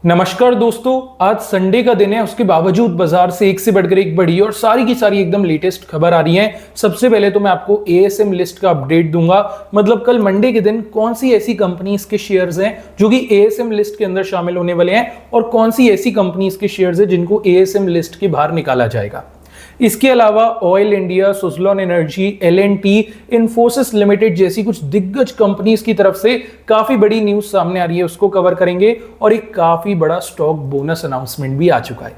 नमस्कार दोस्तों, आज संडे का दिन है। उसके बावजूद बाजार से एक से बढ़कर एक बड़ी और सारी की सारी एकदम लेटेस्ट खबर आ रही है। सबसे पहले तो मैं आपको एएसएम लिस्ट का अपडेट दूंगा, मतलब कल मंडे के दिन कौन सी ऐसी कंपनीज के शेयर्स हैं जो कि एएसएम लिस्ट के अंदर शामिल होने वाले हैं और कौन सी ऐसी कंपनीज के शेयर्स हैं जिनको एएसएम लिस्ट के बाहर निकाला जाएगा। इसके अलावा oil India, Suzlon energy, L&T, Infosys limited जैसी कुछ दिग्गज कंपनीज की तरफ से काफी बड़ी न्यूज सामने आ रही है, उसको कवर करेंगे। और एक काफी बड़ा स्टॉक बोनस अनाउंसमेंट भी आ चुका है।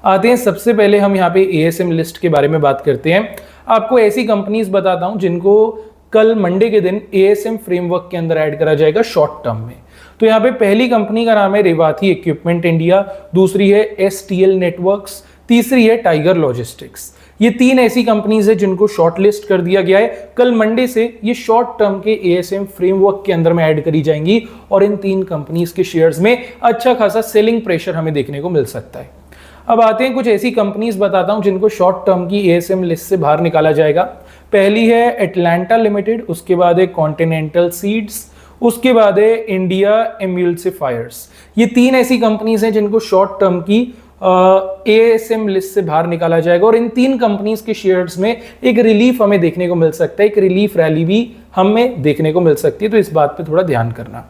आते हैं, सबसे पहले हम यहाँ पे एएसएम लिस्ट के बारे में बात करते हैं। आपको ऐसी कंपनीज बताता हूं जिनको कल मंडे के दिन एएसएम फ्रेमवर्क के अंदर ऐड करा जाएगा शॉर्ट टर्म में। तो यहाँ पे पहली कंपनी का नाम है रेवाती इक्विपमेंट इंडिया, दूसरी है एसटीएल नेटवर्क्स, तीसरी है टाइगर लॉजिस्टिक्स। ये तीन ऐसी कंपनीज है जिनको शॉर्ट लिस्ट कर दिया गया है। कल मंडे से ये शॉर्ट टर्म के एएसएम फ्रेमवर्क के अंदर में ऐड करी जाएंगी और इन तीन कंपनीज के शेयर्स में अच्छा खासा सेलिंग प्रेशर हमें देखने को मिल सकता है। अब आते हैं, कुछ ऐसी कंपनीज बताता हूं जिनको शॉर्ट टर्म की एएसएम लिस्ट से बाहर निकाला जाएगा। पहली है एटलांटा लिमिटेड, उसके बाद है कॉन्टिनेंटल सीड्स, उसके बाद है इंडिया एम्यूल्सिफायर्स। ये तीन ऐसी कंपनीज हैं जिनको शॉर्ट टर्म की एएसएम लिस्ट से बाहर निकाला जाएगा और इन तीन कंपनीज के शेयर्स में एक रिलीफ हमें देखने को मिल सकता है, एक रिलीफ रैली भी हमें देखने को मिल सकती है। तो इस बात पे थोड़ा ध्यान करना।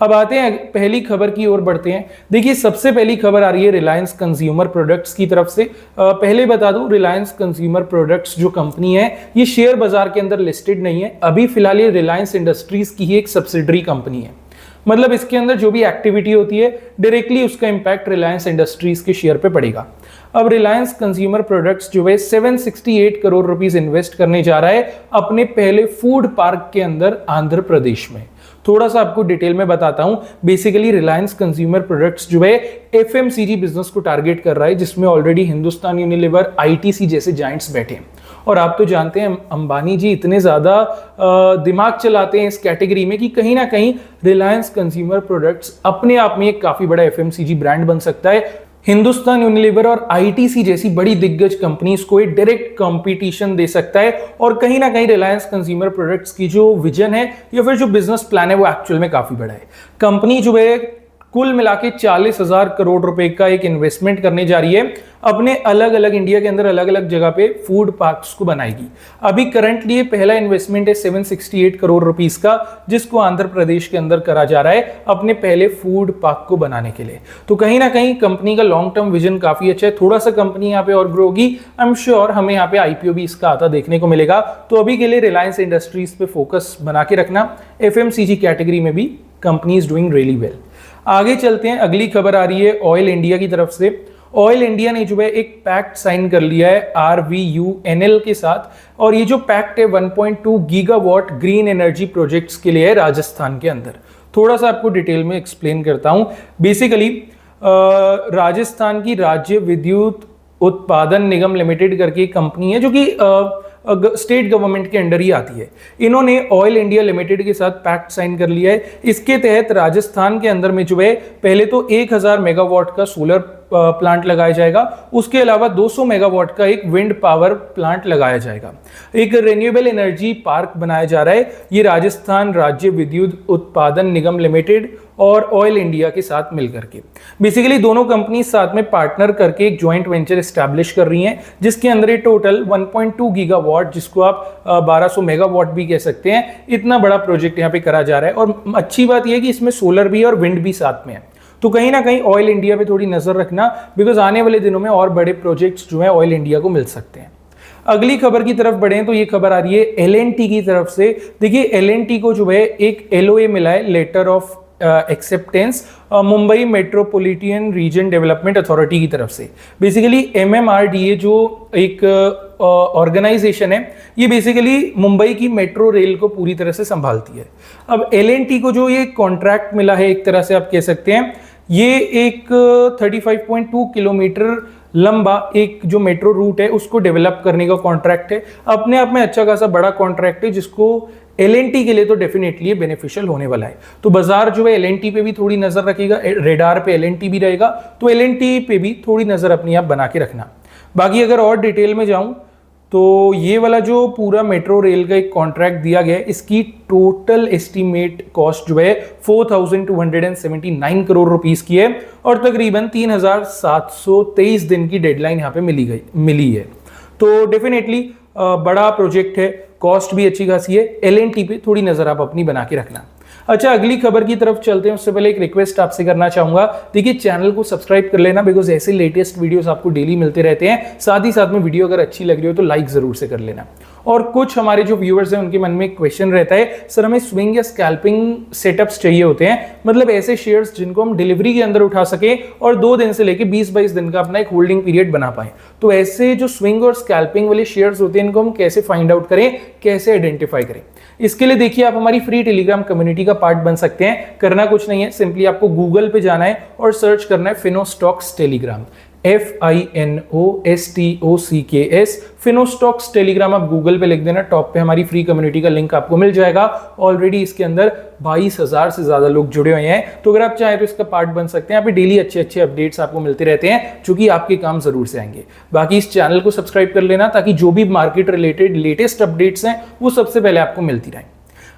अब आते हैं पहली खबर की ओर बढ़ते हैं। देखिए, सबसे पहली खबर आ रही है रिलायंस कंज्यूमर प्रोडक्ट्स की तरफ से। पहले बता दूं, रिलायंस कंज्यूमर प्रोडक्ट्स जो कंपनी है ये शेयर बाजार के अंदर लिस्टेड नहीं है। अभी फिलहाल ये रिलायंस इंडस्ट्रीज की ही एक सब्सिडरी कंपनी है, मतलब इसके अंदर जो भी एक्टिविटी होती है डायरेक्टली उसका इंपैक्ट रिलायंस इंडस्ट्रीज के शेयर पे पड़ेगा। अब रिलायंस कंज्यूमर प्रोडक्ट्स जो है 768 करोड़ रुपीस इन्वेस्ट करने जा रहा है अपने पहले फूड पार्क के अंदर आंध्र प्रदेश में। थोड़ा सा आपको डिटेल में बताता हूं। बेसिकली रिलायंस कंज्यूमर प्रोडक्ट्स जो है एफएमसीजी बिजनेस को टारगेट कर रहा है, जिसमें ऑलरेडी हिंदुस्तान यूनिलीवर, आईटीसी जैसे जायंट्स बैठे हैं। और आप तो जानते हैं अंबानी जी इतने ज्यादा दिमाग चलाते हैं इस कैटेगरी में कि कहीं ना कहीं रिलायंस कंज्यूमर प्रोडक्ट्स अपने आप में एक काफी बड़ा एफएमसीजी ब्रांड बन सकता है। हिंदुस्तान यूनिलीवर और आईटीसी जैसी बड़ी दिग्गज कंपनीज को एक डायरेक्ट कंपटीशन दे सकता है और कहीं ना कहीं रिलायंस कंज्यूमर प्रोडक्ट्स की जो विजन है या फिर जो बिजनेस प्लान है वो एक्चुअल में काफी बड़ा है। कंपनी जो है कुल मिला के 40,000 करोड़ रुपए का एक इन्वेस्टमेंट करने जा रही है, अपने अलग अलग इंडिया के अंदर अलग अलग जगह पे फूड पार्क्स को बनाएगी। अभी करंटली पहला इन्वेस्टमेंट है 768 करोड़ रुपीस का, जिसको आंध्र प्रदेश के अंदर करा जा रहा है अपने पहले फूड पार्क को बनाने के लिए। तो कहीं ना कहीं कंपनी का लॉन्ग टर्म विजन काफी अच्छा है। थोड़ा सा कंपनी यहाँ पे और ग्रो होगी, आई एम श्योर हमें यहाँ पे आईपीओ भी इसका आता देखने को मिलेगा। तो अभी के लिए रिलायंस इंडस्ट्रीज पे फोकस बना के रखना। एफएमसीजी कैटेगरी में भी company is doing really well. आगे चलते हैं, अगली खबर आ रही है ऑयल इंडिया की तरफ से। ऑयल इंडिया ने जो है एक पैक्ट साइन कर लिया है RVUNL के साथ और ये जो पैक्ट है 1.2 गीगावाट ग्रीन एनर्जी प्रोजेक्ट्स के लिए है राजस्थान के अंदर। थोड़ा सा आपको डिटेल में एक्सप्लेन करता हूं। बेसिकली राजस्थान की राज्य विद्युत उत्पादन निगम लिमिटेड करके एक कंपनी है जो कि स्टेट गवर्नमेंट के अंडर ही आती है। इन्होंने ऑयल इंडिया लिमिटेड के साथ पैक्ट साइन कर लिया है। इसके तहत राजस्थान के अंदर में जो है पहले तो 1000 मेगावाट का सोलर प्लांट लगाया जाएगा, उसके अलावा 200 मेगावाट का एक विंड पावर प्लांट लगाया जाएगा। एक रिन्यूएबल एनर्जी पार्क बनाया जा रहा है। ये राजस्थान राज्य विद्युत उत्पादन निगम लिमिटेड और ऑयल इंडिया के साथ मिलकर के, बेसिकली दोनों कंपनी साथ में पार्टनर करके एक ज्वाइंट वेंचर एस्टैब्लिश कर रही हैं, जिसके अंदर ये टोटल 1.2 गीगावाट, जिसको आप 1200 मेगावाट भी कह सकते हैं, इतना बड़ा प्रोजेक्ट यहाँ पे करा जा रहा है। और अच्छी बात यह है कि इसमें सोलर भी और विंड भी साथ में है। तो कहीं ना कहीं ऑयल इंडिया पे थोड़ी नजर रखना, बिकॉज आने वाले दिनों में और बड़े प्रोजेक्ट्स जो है ऑयल इंडिया को मिल सकते हैं। अगली खबर की तरफ बढ़े तो ये खबर आ रही है एल&टी की तरफ से। देखिए, एल&टी को जो है एक LOA मिला है, letter of acceptance, Mumbai metropolitan region development authority की तरफ से। बेसिकली MMRDA जो एक ऑर्गेनाइजेशन है, ये बेसिकली मुंबई की मेट्रो रेल को पूरी तरह से संभालती है। अब एल&टी को जो ये कॉन्ट्रैक्ट मिला है, एक तरह से आप कह सकते हैं ये एक 35.2 किलोमीटर लंबा एक जो मेट्रो रूट है उसको डेवलप करने का कॉन्ट्रैक्ट है। अपने आप में अच्छा खासा बड़ा कॉन्ट्रैक्ट है, जिसको एल&टी के लिए तो डेफिनेटली बेनिफिशियल होने वाला है। तो बाजार जो है एल&टी पे भी थोड़ी नजर रखेगा, रेडार पे एल&टी भी रहेगा, तो एल&टी पे भी थोड़ी नजर अपनी आप बना के रखना। बाकी अगर और डिटेल में जाऊं तो ये वाला जो पूरा मेट्रो रेल का एक कॉन्ट्रैक्ट दिया गया है, इसकी टोटल एस्टीमेट कॉस्ट जो है 4,279 करोड़ रुपीस की है और तकरीबन 3,723 दिन की डेडलाइन यहाँ पे मिली है। तो डेफिनेटली बड़ा प्रोजेक्ट है, कॉस्ट भी अच्छी खासी है। L&T पे थोड़ी नजर आप अपनी बना के रखना। अच्छा, अगली खबर की तरफ चलते हैं। उससे पहले एक रिक्वेस्ट आपसे करना चाहूंगा, देखिए चैनल को सब्सक्राइब कर लेना, बिकॉज ऐसे लेटेस्ट वीडियोस आपको डेली मिलते रहते हैं। साथ ही साथ में वीडियो अगर अच्छी लग रही हो तो लाइक जरूर से कर लेना। और कुछ हमारे जो व्यूअर्स हैं उनके मन में एक क्वेश्चन रहता है, सर हमें स्विंग या स्कैल्पिंग सेटअप्स चाहिए होते हैं, मतलब ऐसे शेयर्स जिनको हम डिलीवरी के अंदर उठा सके और 2 दिन से लेके 20-22 दिन का अपना एक होल्डिंग पीरियड बना पाए। तो ऐसे जो स्विंग और स्कैल्पिंग वाले शेयर्स होते हैं, इनको हम कैसे फाइंड आउट करें, कैसे आइडेंटिफाई करें? इसके लिए देखिए आप हमारी फ्री टेलीग्राम कम्युनिटी का पार्ट बन सकते हैं। करना कुछ नहीं है, सिंपली आपको गूगल पे जाना है और सर्च करना है फिनोस्टॉक्स टेलीग्राम, FINOSTOCKS, फिनोस्टॉक्स टेलीग्राम। आप गूगल पे लिख देना, टॉप पे हमारी फ्री कम्युनिटी का लिंक आपको मिल जाएगा। ऑलरेडी इसके अंदर 22,000 से ज्यादा लोग जुड़े हुए हैं, तो अगर आप चाहें तो इसका पार्ट बन सकते हैं। यहाँ पे डेली अच्छे अपडेट्स आपको मिलते रहते हैं, जो कि आपके काम जरूर से आएंगे। बाकी इस चैनल को सब्सक्राइब कर लेना, ताकि जो भी मार्केट रिलेटेड लेटेस्ट अपडेट्स हैं वो सबसे पहले आपको मिलती रहें।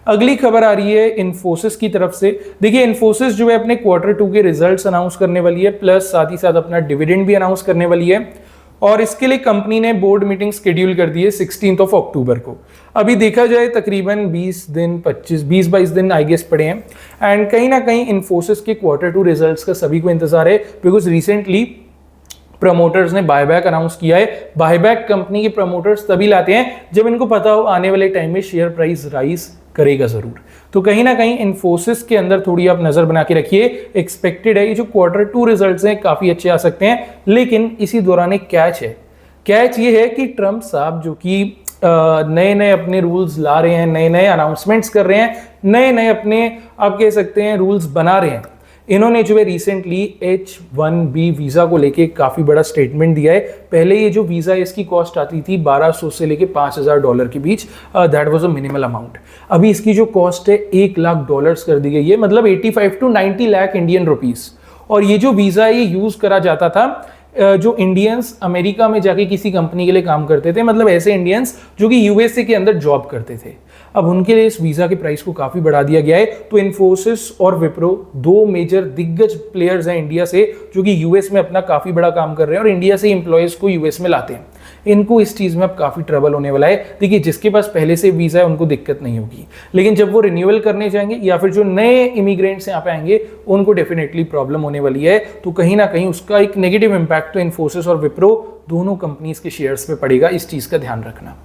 अगली खबर आ रही है इन्फोसिस की तरफ से। देखिए इन्फोसिस जो है अपने Q2 के रिजल्ट्स अनाउंस करने वाली है, प्लस साथ ही साथ अपना डिविडेंड भी अनाउंस करने वाली है। और इसके लिए कंपनी ने बोर्ड मीटिंग शेड्यूल कर दी है 16 अक्टूबर को। अभी देखा जाए तकरीबन 20-22 दिन आई गेस पड़े हैं। एंड कहीं ना कहीं इन्फोसिस के Q2 रिजल्ट्स का सभी को इंतजार है, बिकॉज रिसेंटली प्रमोटर्स ने बायबैक अनाउंस किया है। बायबैक कंपनी के प्रमोटर्स तभी लाते हैं जब इनको पता हो आने वाले टाइम में शेयर प्राइस राइज करेगा जरूर। तो कहीं ना कहीं इन्फोसिस के अंदर थोड़ी आप नजर बना के रखिए। एक्सपेक्टेड है ये जो Q2 रिजल्ट्स हैं काफी अच्छे आ सकते हैं, लेकिन इसी दौरान एक कैच है। कैच ये है कि ट्रम्प साहब जो कि नए अपने रूल्स ला रहे हैं, नए अनाउंसमेंट्स कर रहे हैं, नए अपने आप कह सकते हैं रूल्स बना रहे हैं। इन्होंने जो है रिसेंटली H1B वीजा को लेके काफी बड़ा स्टेटमेंट दिया है। पहले ये जो वीजा है इसकी कॉस्ट आती थी $1,200 से लेके $5,000 के बीच, that was a minimal amount. अभी इसकी जो कॉस्ट है $1 लाख कर दी गई है, मतलब 85 to 90 लाख इंडियन रुपीस। और ये जो वीजा है ये यूज करा जाता था जो इंडियंस अमेरिका में जाके किसी कंपनी के लिए काम करते थे, मतलब ऐसे इंडियंस जो कि यूएसए के अंदर जॉब करते थे। अब उनके लिए इस वीजा के प्राइस को काफी बढ़ा दिया गया है। तो इन्फोसिस और विप्रो 2 मेजर दिग्गज प्लेयर्स हैं इंडिया से, जो कि यूएस में अपना काफी बड़ा काम कर रहे हैं और इंडिया से एम्प्लॉयज को यूएस में लाते हैं। इनको इस चीज में अब काफी ट्रबल होने वाला है। देखिए जिसके पास पहले से वीजा है उनको दिक्कत नहीं होगी, लेकिन जब वो रिन्यूअल करने जाएंगे या फिर जो नए इमिग्रेंट्स यहाँ पे आएंगे उनको डेफिनेटली प्रॉब्लम होने वाली है। तो कहीं ना कहीं उसका एक नेगेटिव इंपैक्ट तो इन्फोसिस और विप्रो दोनों कंपनीज के शेयर्स पे पड़ेगा, इस चीज का ध्यान रखना।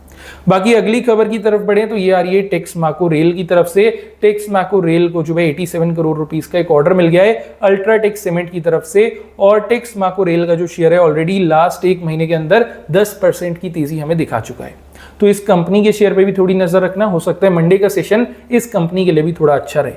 बाकी अगली खबर की तरफ बढ़े तो ये आ रही है टेक्समाको रेल की तरफ से। टेक्समाको रेल को जो है 87 करोड़ रुपीस का एक ऑर्डर मिल गया है अल्ट्राटेक सीमेंट की तरफ से। और टेक्समाको रेल का जो शेयर है ऑलरेडी लास्ट 1 महीने के अंदर 10% की तेजी हमें दिखा चुका है। तो इस कंपनी के शेयर पे भी थोड़ी नजर रखना, हो सकता है मंडे का सेशन इस कंपनी के लिए भी थोड़ा अच्छा रहे।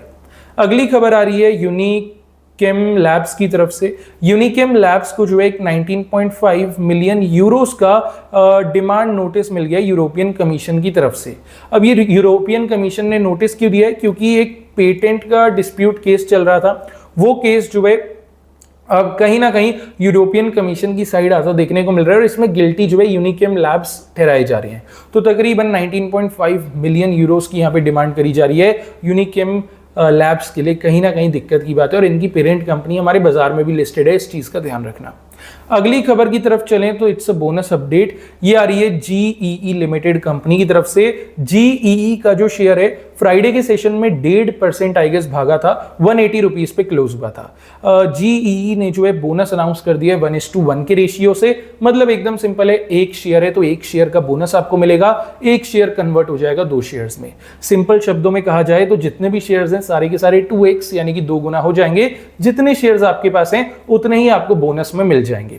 अगली खबर आ रही है यूनिकेम लैब्स की तरफ से। यूनिकेम लैब्स को जो है एक 19.5 मिलियन यूरोस का डिमांड नोटिस मिल गया यूरोपियन कमीशन की तरफ से। अब ये यूरोपियन कमीशन ने नोटिस क्यों दिया है? क्योंकि एक पेटेंट का डिस्प्यूट केस चल रहा था। वो केस जो है अब कहीं ना कहीं यूरोपियन कमीशन की साइड आता देखने को मिल रहा है और इसमें गिल्टी जो है यूनिकेम लैब्स ठहराए जा रहे हैं। तो तकरीबन 19.5 मिलियन यूरोस की यहाँ पे डिमांड करी जा रही है यूनिकेम लैब्स के लिए। कहीं ना कहीं दिक्कत की बात है और इनकी पेरेंट कंपनी हमारे बाजार में भी लिस्टेड है, इस चीज का ध्यान रखना। अगली खबर की तरफ चलें तो इट्स अ बोनस अपडेट। ये आ रही है GEE लिमिटेड कंपनी की तरफ से। GEE का जो शेयर है फ्राइडे के सेशन में 1.5% आई गेस भागा था, 180 रुपीस पे क्लोज हुआ था। GEE ने जो है बोनस अनाउंस कर दिया है 1:1 के रेशियो से। मतलब एकदम सिंपल है, एक शेयर है तो एक शेयर का बोनस आपको मिलेगा, एक शेयर कन्वर्ट हो जाएगा 2 शेयर्स में। सिंपल शब्दों में कहा जाए तो जितने भी शेयर्स हैं सारे के सारे 2x यानी कि 2 गुना हो जाएंगे। जितने शेयर्स आपके पास हैं उतने ही आपको बोनस में मिल जाएंगे।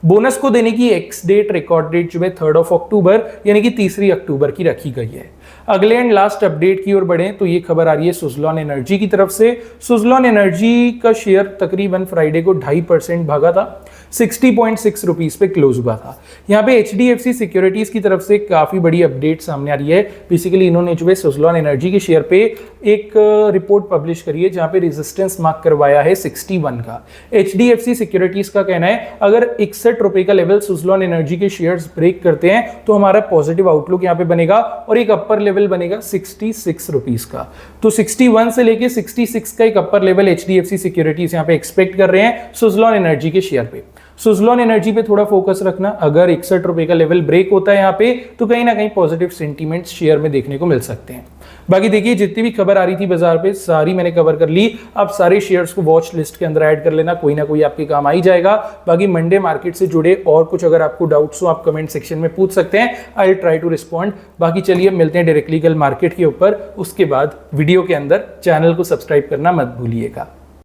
बोनस को देने की एक्स डेट, रिकॉर्ड डेट जो है 3 अक्टूबर यानी कि 3 अक्टूबर की रखी गई है। अगले एंड लास्ट अपडेट की ओर बढ़े तो ये खबर आ रही है सुजलॉन एनर्जी की तरफ से। सुजलॉन एनर्जी का शेयर तकरीबन फ्राइडे को 2.5% भागा था, 60.6 रुपीस पे क्लोज हुआ था। यहाँ पे HDFC सिक्योरिटीज की तरफ से काफी बड़ी अपडेट सामने आ रही है। बेसिकली इन्होंने जो है सुजलॉन एनर्जी के शेयर पे एक रिपोर्ट पब्लिश करी है जहां पे रेजिस्टेंस मार्क करवाया है 61 का। HDFC सिक्योरिटीज का कहना है अगर 61 रुपए का लेवल सुजलॉन एनर्जी के शेयर्स ब्रेक करते हैं तो हमारा पॉजिटिव आउटलुक यहाँ पे बनेगा और एक अपर लेवल बनेगा 66 रुपीस का। तो 61 से लेके 66 का एक अपर लेवल HDFC सिक्योरिटीज यहाँ पे एक्सपेक्ट कर रहे हैं सुजलॉन एनर्जी के शेयर पे। सुजलॉन एनर्जी पे थोड़ा फोकस रखना, अगर 61 रुपए का लेवल ब्रेक होता है यहाँ पे तो कहीं ना कहीं पॉजिटिव सेंटीमेंट्स शेयर में देखने को मिल सकते हैं। बाकी देखिए जितनी भी खबर आ रही थी बाजार पे सारी मैंने कवर कर ली। आप सारे शेयर्स को वॉच लिस्ट के अंदर ऐड कर लेना, कोई ना कोई आपके काम आ ही जाएगा। बाकी मंडे मार्केट से जुड़े और कुछ अगर आपको डाउट्स हो आप कमेंट सेक्शन में पूछ सकते हैं, I will try to respond. बाकी चलिए मिलते हैं डायरेक्टली कल मार्केट के ऊपर, उसके बाद वीडियो के अंदर चैनल को सब्सक्राइब करना मत भूलिएगा।